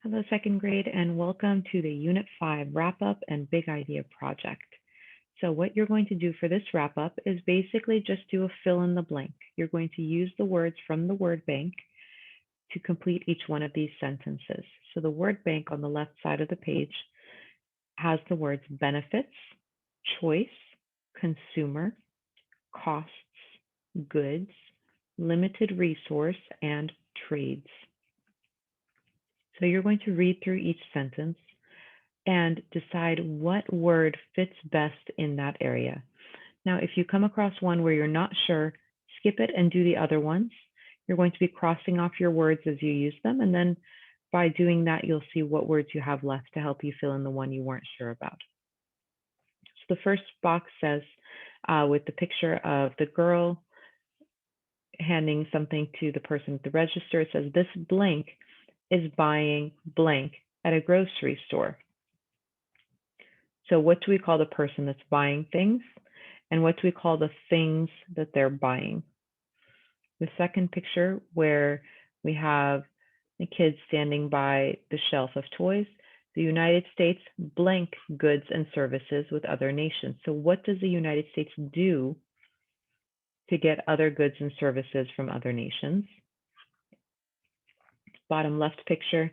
Hello, second grade, and welcome to the Unit 5 wrap-up and big idea project. So what you're going to do for this wrap-up is basically just do a fill in the blank. You're going to use the words from the word bank to complete each one of these sentences. So the word bank on the left side of the page has the words benefits, choice, consumer, costs, goods, limited resource, and trades. So you're going to read through each sentence and decide what word fits best in that area. Now, if you come across one where you're not sure, skip it and do the other ones. You're going to be crossing off your words as you use them, and then by doing that, you'll see what words you have left to help you fill in the one you weren't sure about. So the first box says, with the picture of the girl handing something to the person at the register, it says, this blank is buying blank at a grocery store. So what do we call the person that's buying things? And what do we call the things that they're buying? The second picture where we have the kids standing by the shelf of toys, the United States blank goods and services with other nations. So what does the United States do to get other goods and services from other nations? Bottom left picture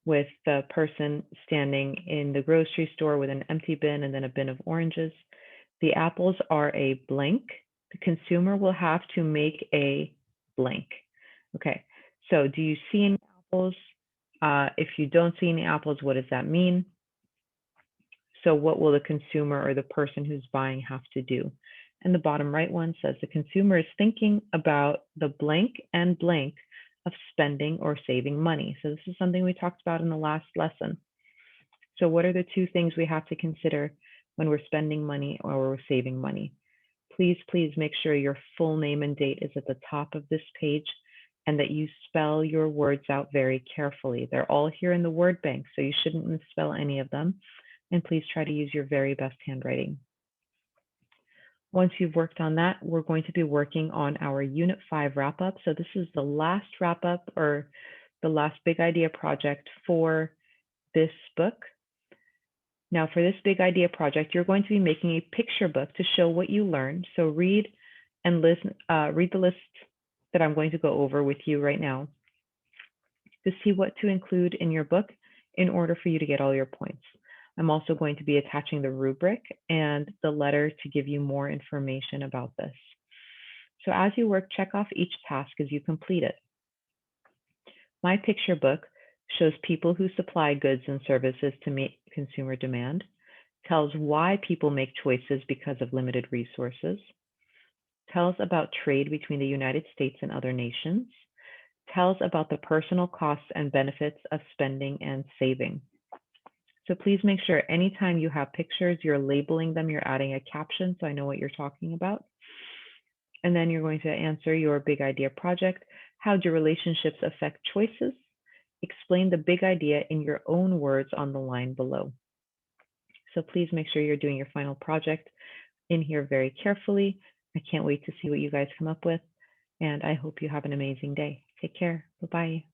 with the person standing in the grocery store with an empty bin and then a bin of oranges. The apples are a blank. The consumer will have to make a blank. Okay, so do you see any apples? If you don't see any apples, what does that mean? So what will the consumer or the person who's buying have to do? And the bottom right one says the consumer is thinking about the blank and blank of spending or saving money. So this is something we talked about in the last lesson. So what are the two things we have to consider when we're spending money or we're saving money? Please make sure your full name and date is at the top of this page and that you spell your words out very carefully. They're all here in the word bank, so you shouldn't misspell any of them. And please try to use your very best handwriting. Once you've worked on that, we're going to be working on our Unit 5 wrap-up. So this is the last wrap-up or the last big idea project for this book. Now for this big idea project, you're going to be making a picture book to show what you learned. So read and listen, read the list that I'm going to go over with you right now to see what to include in your book in order for you to get all your points. I'm also going to be attaching the rubric and the letter to give you more information about this. So as you work, check off each task as you complete it. My picture book shows people who supply goods and services to meet consumer demand, tells why people make choices because of limited resources, tells about trade between the United States and other nations, tells about the personal costs and benefits of spending and saving. So please make sure anytime you have pictures, you're labeling them, you're adding a caption so I know what you're talking about. And then you're going to answer your big idea project. How do relationships affect choices? Explain the big idea in your own words on the line below. So please make sure you're doing your final project in here very carefully. I can't wait to see what you guys come up with, and I hope you have an amazing day. Take care. Bye-bye.